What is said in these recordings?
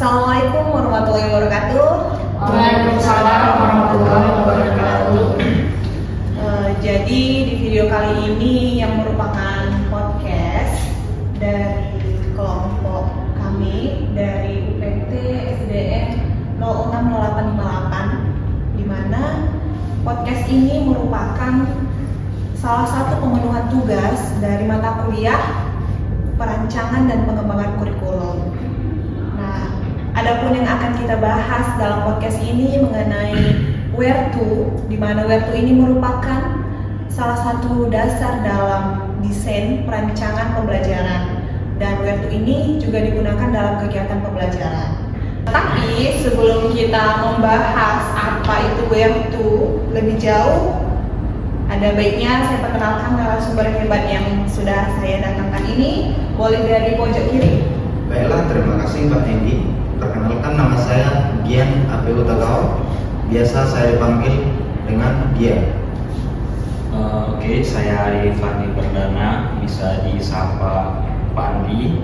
Assalamualaikum warahmatullahi wabarakatuh. Waalaikumsalam warahmatullahi wabarakatuh. Jadi di video kali ini yang merupakan podcast dari kelompok kami dari UPT SDN 060858, di mana podcast ini merupakan salah satu pemenuhan tugas dari mata kuliah perancangan dan pengembangan kurikulum. Nah, adapun yang akan kita bahas dalam podcast ini mengenai where to, di mana where to ini merupakan salah satu dasar dalam desain perancangan pembelajaran, dan where to ini juga digunakan dalam kegiatan pembelajaran. Tapi sebelum kita membahas apa itu where to lebih jauh, ada baiknya saya perkenalkan narasumber hebat yang sudah saya datangkan ini. Boleh dari pojok kiri. Baiklah, terima kasih Mbak Hendy. Perkenalkan, nama saya Gian APU Tagawa. Biasa saya dipanggil dengan Gian. Oke, saya Ari Fandi Perdana, bisa disapa Pak Andi.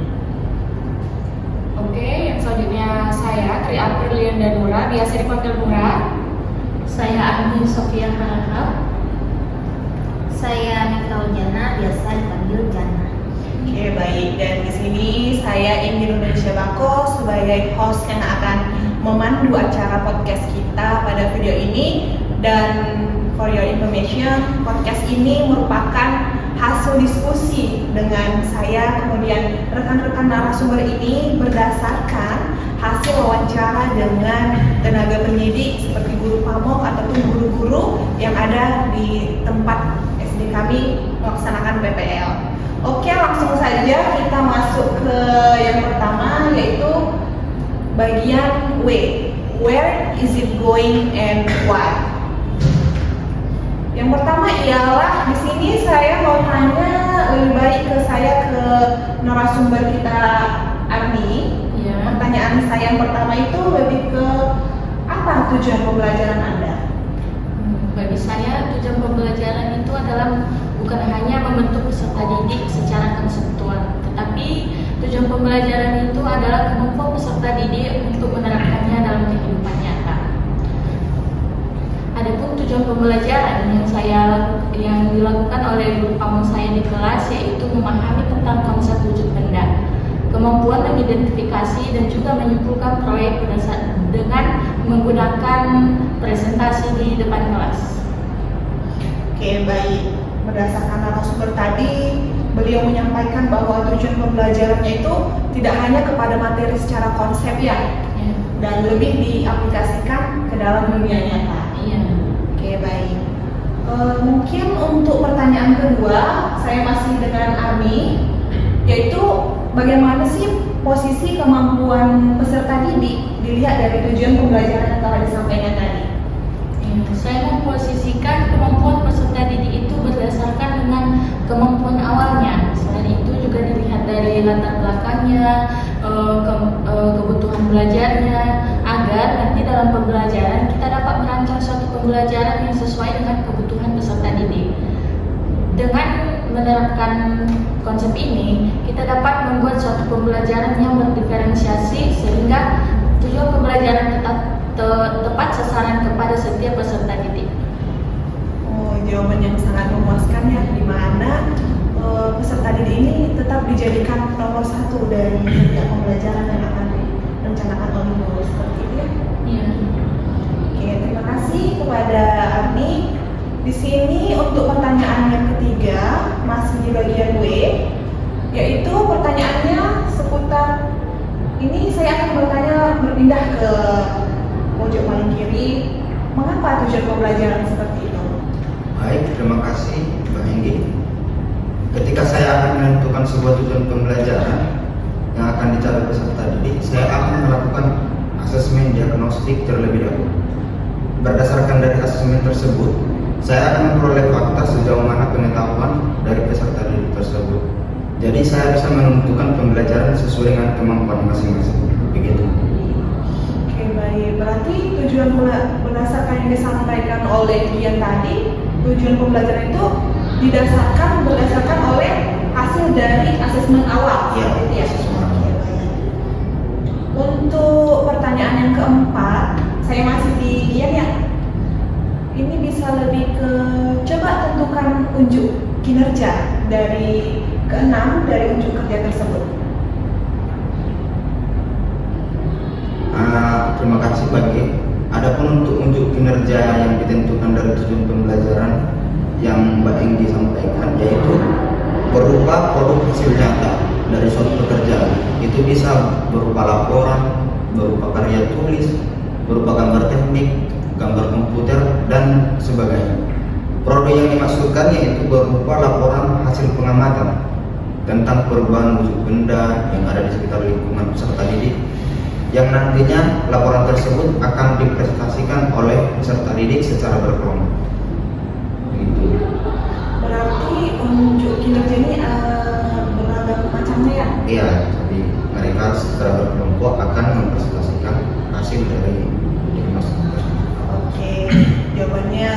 Oke, yang selanjutnya saya Tri Aprilianda Nura, biasa dipanggil Nura. Saya Agni Sofia Harahap. Saya Nikau Jana, biasa dipanggil Jana. Oke, baik. Dan di sini saya Indi Indonesia Bako sebagai host yang akan memandu acara podcast kita pada video ini. Dan for your information, podcast ini merupakan hasil diskusi dengan saya, kemudian rekan-rekan narasumber ini berdasarkan hasil wawancara dengan tenaga pendidik seperti guru pamong ataupun guru-guru yang ada di tempat SD kami melaksanakan PPL. Oke, langsung saja kita masuk ke yang pertama, yaitu bagian W. Where is it going and why? Yang pertama ialah di sini saya mau tanya, lebih baik ke narasumber kita Arni. Ya. Pertanyaan saya yang pertama itu lebih ke apa tujuan pembelajaran Anda? Bagi saya tujuan pembelajaran itu adalah bukan hanya membentuk peserta didik secara konseptual, tetapi tujuan pembelajaran itu adalah kemampuan peserta didik untuk menerapkannya dalam kehidupan nyata. Adapun tujuan pembelajaran yang dilakukan oleh guru pamong saya di kelas, yaitu memahami tentang konsep wujud benda, kemampuan mengidentifikasi dan juga menyimpulkan proyek dengan menggunakan presentasi di depan kelas. Oke, baik. Berdasarkan narasumber tadi, beliau menyampaikan bahwa tujuan pembelajarannya itu tidak hanya kepada materi secara konsep ya, dan lebih diaplikasikan ke dalam dunia nyata. Iya. Oke, baik. Mungkin untuk pertanyaan kedua, saya masih dengan Arni, yaitu bagaimana sih posisi kemampuan peserta didik dilihat dari tujuan pembelajaran yang telah disampaikan tadi? Saya memposisikan kemampuan peserta didik itu berdasarkan dengan kemampuan awalnya. Selain itu juga dilihat dari latar belakangnya, kebutuhan belajarnya, agar nanti dalam pembelajaran kita dapat merancang suatu pembelajaran yang sesuai dengan kebutuhan peserta didik. Dengan menerapkan konsep ini, kita dapat membuat suatu pembelajaran yang berdiferensiasi sehingga tujuan pembelajaran tetap tepat sasaran kepada setiap peserta didik. Oh, jawaban yang sangat memuaskan ya, di mana peserta didik ini tetap dijadikan nomor satu dari setiap pembelajaran yang akan direncanakan oleh guru, seperti itu ya. Iya. Oke, terima kasih kepada Arni. Di sini untuk pertanyaan yang ketiga masih di bagian W, yaitu pertanyaannya seputar ini. Saya akan berpindah ke pojok paling kiri. Mengapa tujuan pembelajaran seperti itu? Baik, terima kasih Mbak Hendy. Ketika saya akan menentukan sebuah tujuan pembelajaran yang akan dicapai peserta didik, saya akan melakukan asesmen diagnostik terlebih dahulu. Berdasarkan dari asesmen tersebut, saya akan memperoleh fakta sejauh mana pengetahuan dari peserta didik tersebut. Jadi saya bisa menentukan pembelajaran sesuai dengan kemampuan masing-masing. Begitu. Oke, baik. Berarti tujuan berdasarkan yang disampaikan oleh Gian tadi, tujuan pembelajaran itu berdasarkan oleh hasil dari asesmen awal. Iya, gitu ya. asesmen awal. Untuk keempat, saya masih di Ian ya. Ini bisa lebih ke coba tentukan unjuk kinerja dari keenam dari unjuk kerja tersebut. Terima kasih bagi. Adapun untuk unjuk kinerja yang ditentukan dari tujuan pembelajaran yang Mbak Enggi sampaikan, yaitu berupa produk hasil nyata dari suatu pekerjaan. Itu bisa berupa laporan, berupa karya tulis, berupa gambar teknik, gambar komputer, dan sebagainya. Produk yang dimaksudkan yaitu berupa laporan hasil pengamatan tentang perubahan wujud benda yang ada di sekitar lingkungan peserta didik, yang nantinya laporan tersebut akan dipresentasikan oleh peserta didik secara berkelompok. Begitu. Berarti unjuk kinerja ini beragam macamnya ya? Iya, jadi mereka secara berkelompok akan mempresentasikan hasil dari dinas tersebut. Oke, jawabannya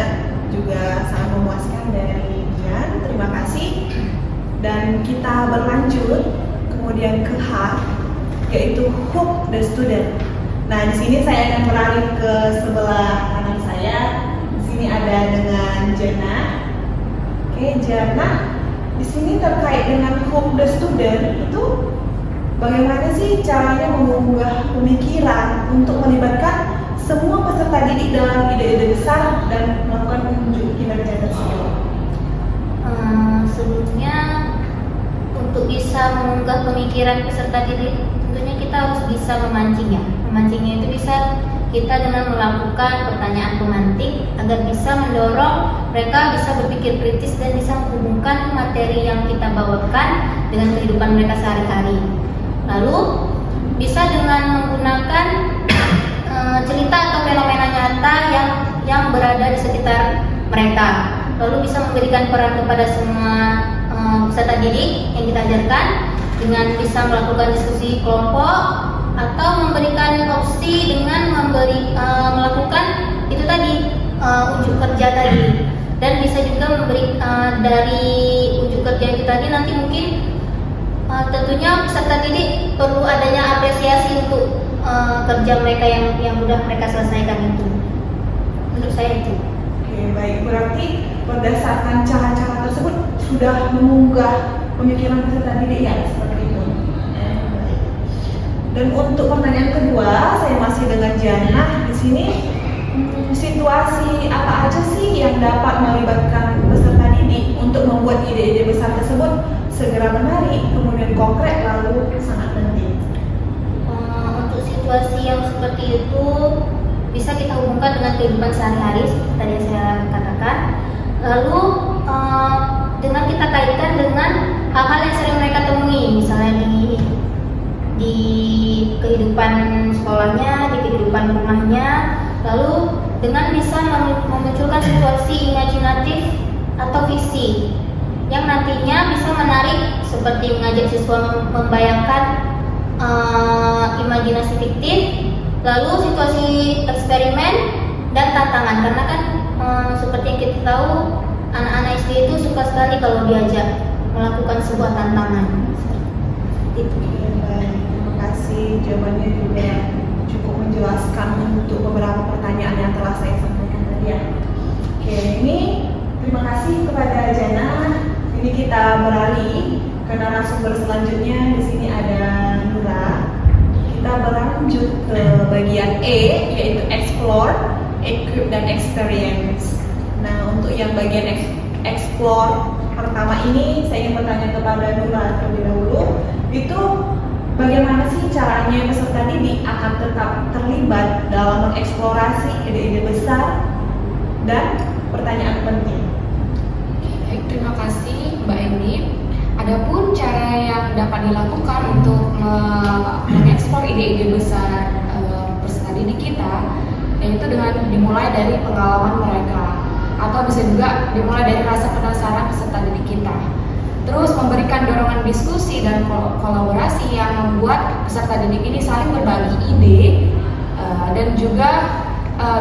juga sangat memuaskan dari Jan. Terima kasih. Dan kita berlanjut kemudian ke H, yaitu hook the student. Nah, di sini saya akan beralih ke sebelah kanan saya. Di sini ada dengan Jana. Oke, Jana. Di sini terkait dengan hook the student itu bagaimana sih caranya mengunggah pemikiran untuk melibatkan semua peserta didik dalam ide-ide besar dan melakukan unjuk kinerja tersebut? Sebelumnya untuk bisa mengunggah pemikiran peserta didik, tentunya kita harus bisa memancingnya. Memancingnya itu bisa kita dengan melakukan pertanyaan pemantik agar bisa mendorong mereka bisa berpikir kritis dan bisa menghubungkan materi yang kita bawakan dengan kehidupan mereka sehari-hari. Lalu bisa dengan menggunakan cerita atau fenomena nyata yang berada di sekitar mereka. Lalu bisa memberikan peran kepada semua peserta didik yang kita ajarkan dengan bisa melakukan diskusi kelompok atau memberikan opsi dengan melakukan itu tadi unjuk kerja tadi, dan bisa juga memberi dari unjuk kerja itu tadi nanti mungkin tentunya peserta didik perlu adanya apresiasi untuk kerja mereka yang sudah mereka selesaikan itu. Menurut saya itu. Oke, baik. Berarti berdasarkan cara-cara tersebut sudah mengunggah pemikiran peserta didik ya, seperti itu. Dan untuk pertanyaan kedua, saya masih dengan Jana. Di sini situasi apa aja sih yang dapat melibatkan peserta didik untuk membuat ide-ide besar tersebut segera menarik, kemudian konkret, lalu sangat penting? Untuk situasi yang seperti itu bisa kita hubungkan dengan kehidupan sehari-hari seperti tadi saya katakan. Lalu dengan kita kaitkan dengan hal-hal yang sering mereka temui, misalnya di kehidupan sekolahnya, di kehidupan rumahnya. Lalu dengan bisa memunculkan situasi imajinatif atau visi yang nantinya bisa menarik, seperti mengajak siswa membayangkan imajinasi fiktif, lalu situasi eksperimen dan tantangan, karena kan seperti yang kita tahu anak-anak SD itu suka sekali kalau diajak melakukan sebuah tantangan. Itu. Baik, terima kasih. Jawabannya juga cukup menjelaskan untuk beberapa pertanyaan yang telah saya sampaikan tadi ya. Oke, ini terima kasih kepada Jana. Ini kita beralih ke narasumber selanjutnya. Di sini ada Nura. Kita berlanjut ke bagian E, yaitu explore, equip, dan experience. Nah, untuk yang bagian explore pertama ini, saya ingin bertanya kepada Nura terlebih dahulu. Itu bagaimana sih caranya peserta didik akan tetap terlibat dalam mengeksplorasi ide-ide besar dan pertanyaan penting? Baik, terima kasih Mbak Enggi. Adapun cara yang dapat dilakukan untuk mengeksplor ide-ide besar peserta didik kita, yaitu dengan dimulai dari pengalaman mereka, atau bisa juga dimulai dari rasa penasaran peserta didik kita. Terus memberikan dorongan diskusi dan kolaborasi yang membuat peserta didik ini saling berbagi ide, dan juga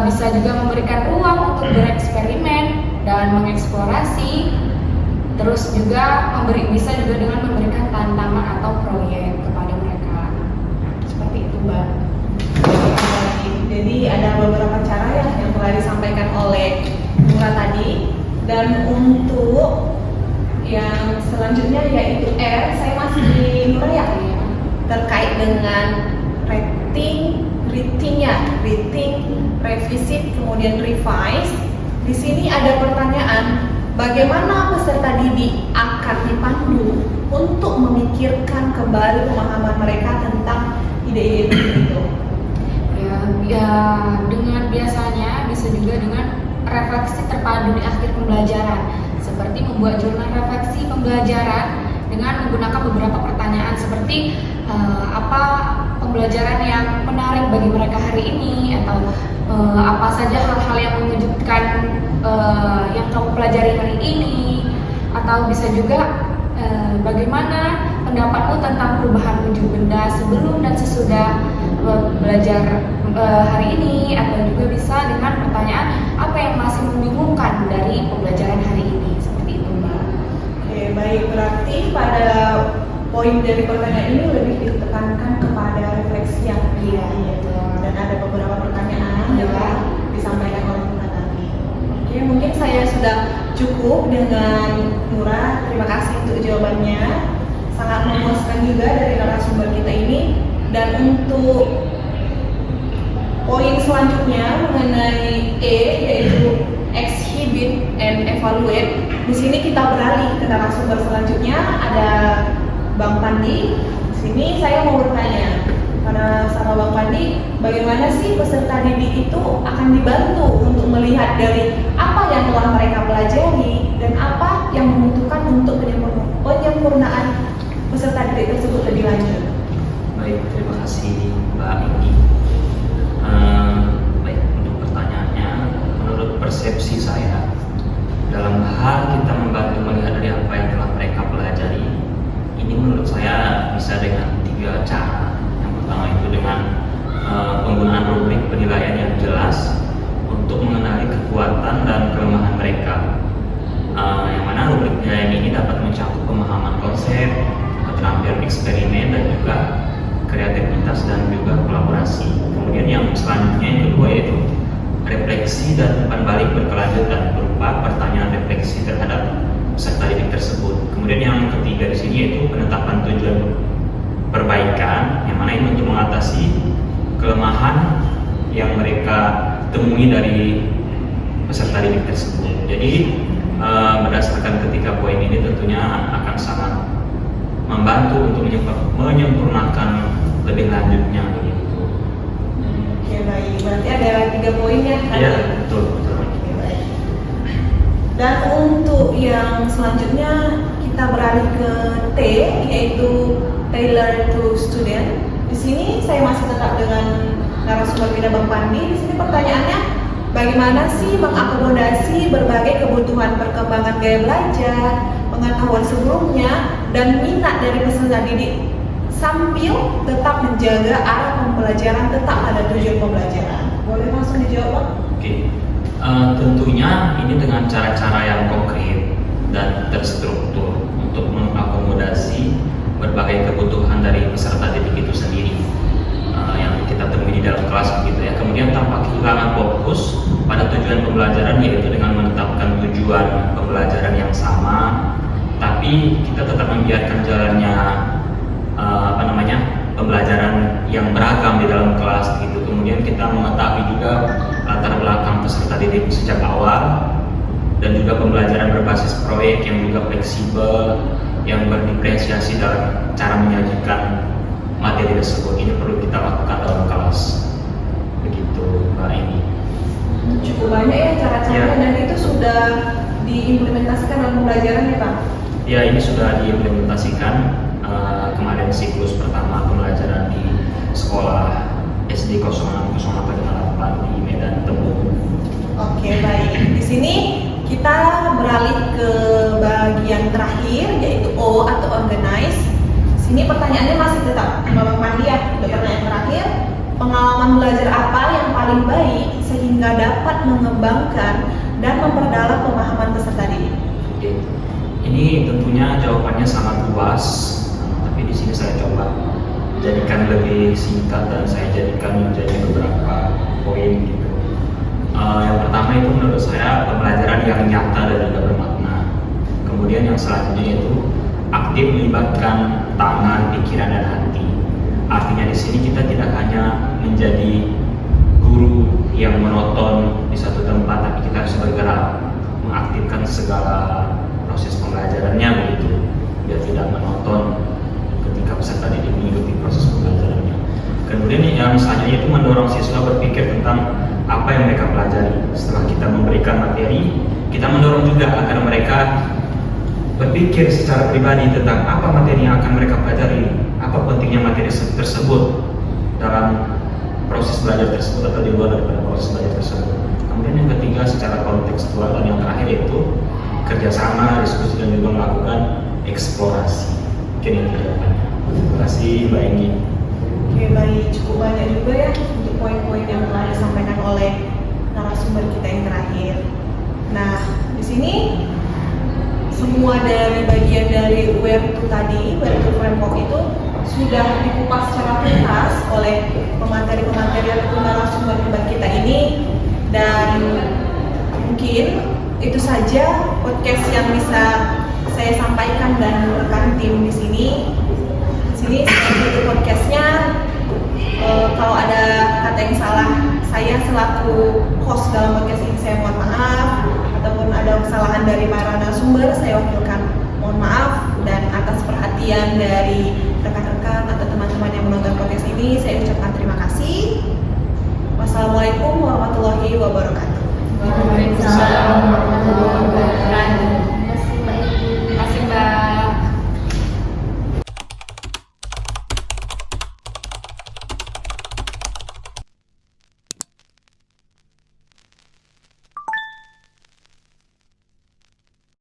bisa juga memberikan ruang untuk bereksperimen dan mengeksplorasi. Terus juga bisa juga dengan memberikan tantangan atau proyek kepada mereka. Seperti itu, Mbak. disampaikan oleh Nura tadi. Dan untuk yang selanjutnya yaitu R, saya masih di Nura ya, terkait dengan rating, revisit, kemudian revise. Di sini ada pertanyaan, bagaimana peserta didik akan dipandu untuk memikirkan kembali pemahaman mereka tentang ide-ide itu? Ya, dengan biasanya bisa juga dengan refleksi terpadu di akhir pembelajaran, seperti membuat jurnal refleksi pembelajaran dengan menggunakan beberapa pertanyaan seperti apa pembelajaran yang menarik bagi mereka hari ini, atau apa saja hal-hal yang mengejutkan yang kamu pelajari hari ini, atau bisa juga bagaimana pendapatmu tentang perubahan wujud benda sebelum dan sesudah belajar hari ini, atau juga bisa dengan pertanyaan apa yang masih membingungkan dari pembelajaran hari ini, seperti itu Mbak. Oke, baik, berarti pada poin dari pertanyaan ini lebih ditekankan kepada refleksi yang Iya. dan ada beberapa pertanyaan yang disampaikan oleh Nura tadi. Oke, mungkin saya sudah cukup dengan Nura. Terima kasih untuk jawabannya, sangat memuaskan juga dari narasumber kita ini. Dan untuk poin selanjutnya mengenai E, yaitu exhibit and evaluate. Di sini kita beralih ke narasumber selanjutnya, ada Bang Pandi. Di sini saya mau bertanya sama Bang Pandi, bagaimana sih peserta didik itu akan dibantu untuk melihat dari apa yang telah mereka pelajari dan apa yang membutuhkan untuk penyempurnaan peserta didik tersebut lebih lanjut. Baik, terima kasih Mbak Indi. Baik, untuk pertanyaannya, menurut persepsi saya, dalam hal kita membantu melihat dari apa yang telah mereka pelajari, ini menurut saya bisa dengan 3 cara. Yang pertama itu dengan penggunaan rubrik penilaian yang jelas untuk mengenali kekuatan dan kelemahan mereka. Yang mana rubrik penilaian ini dapat mencakup pemahaman konsep, keterampilan eksperimen, dan juga kreativitas dan juga kolaborasi. Kemudian yang selanjutnya yang kedua yaitu refleksi dan umpan balik berkelanjutan berupa pertanyaan refleksi terhadap peserta didik tersebut. Kemudian yang ketiga di sini yaitu penetapan tujuan perbaikan, yang mana ini untuk mengatasi kelemahan yang mereka temui dari peserta didik tersebut. Jadi berdasarkan ketiga poin ini tentunya akan sangat membantu untuk menyempurnakan lebih lanjutnya begitu. Oke, baik. Berarti ada 3 poin ya? Iya, betul. Oke, baik. Dan untuk yang selanjutnya kita beralih ke T, yaitu tailor to student. Di sini saya masih tetap dengan narasumber kita Bang Pandi. Di sini pertanyaannya, bagaimana sih mengakomodasi berbagai kebutuhan perkembangan gaya belajar, pengetahuan sebelumnya, dan minat dari peserta didik sambil tetap menjaga arah pembelajaran tetap pada tujuan pembelajaran? Boleh langsung dijawab, Bang? Oke. Tentunya ini dengan cara-cara yang konkret dan terstruktur untuk mengakomodasi berbagai kebutuhan dari peserta didik itu sendiri yang kita temui di dalam kelas begitu ya. Kemudian tanpa kehilangan fokus pada tujuan pembelajaran, yaitu dengan menetapkan tujuan pembelajaran yang sama, tapi kita tetap membiarkan jalannya pembelajaran yang beragam di dalam kelas gitu. Kemudian kita mengetahui juga latar belakang peserta didik sejak awal, dan juga pembelajaran berbasis proyek yang juga fleksibel, yang berdiferensiasi dalam cara menyajikan materi tersebut. Ini perlu kita lakukan dalam kelas begitu Mbak ini. Cukup banyak ya cara-caranya, dan itu sudah diimplementasikan dalam pembelajaran ya, Pak? Ya, ini sudah diimplementasikan kemarin siklus pertama pembelajaran di sekolah SD 0608 di Medan Tembung. Oke, baik. Di sini kita beralih ke bagian terakhir, yaitu O atau organize. Sini pertanyaannya masih tetap Bang Pandi ya. Pertanyaan terakhir, pengalaman belajar apa yang paling baik sehingga dapat mengembangkan dan memperdalam pemahaman peserta didik? Oke. Ini tentunya jawabannya sangat luas, tapi di sini saya coba jadikan lebih singkat dan saya jadikan menjadi beberapa poin gitu. Yang pertama itu menurut saya pembelajaran yang nyata dan juga bermakna. Kemudian yang selanjutnya itu aktif melibatkan tangan, pikiran, dan hati. Artinya di sini kita tidak hanya menjadi guru yang monoton di satu tempat, tapi kita harus bergerak, mengaktifkan segala proses pembelajarannya begitu, biar tidak monoton ketika peserta didik mengikuti proses pembelajarannya. Kemudian yang selanjutnya itu mendorong siswa berpikir tentang apa yang mereka pelajari. Setelah kita memberikan materi, kita mendorong juga agar mereka berpikir secara pribadi tentang apa materi yang akan mereka pelajari, apa pentingnya materi tersebut dalam proses belajar tersebut atau di luar daripada proses belajar tersebut. Kemudian yang ketiga secara kontekstual, dan yang terakhir yaitu kerjasama, diskusi, dan juga melakukan eksplorasi. Mungkin itu jawabannya. Terima kasih Mbak Enggi. Oke, baik, cukup banyak juga ya untuk poin-poin yang telah disampaikan oleh narasumber kita yang terakhir. Nah, di sini semua dari bagian dari where to tadi, where to framework itu sudah dikupas secara tuntas oleh pemateri-pemateri atau narasumber debat kita ini, dan mungkin itu saja podcast yang bisa saya sampaikan dan rekan tim di sini. Seperti itu podcastnya. Kalau ada kata yang salah, saya selaku host dalam podcast ini saya mohon maaf, ataupun ada kesalahan dari para narasumber saya wakilkan mohon maaf, dan atas perhatian dari rekan-rekan atau teman-teman yang menonton podcast ini saya ucapkan terima kasih. Wassalamualaikum warahmatullahi wabarakatuh.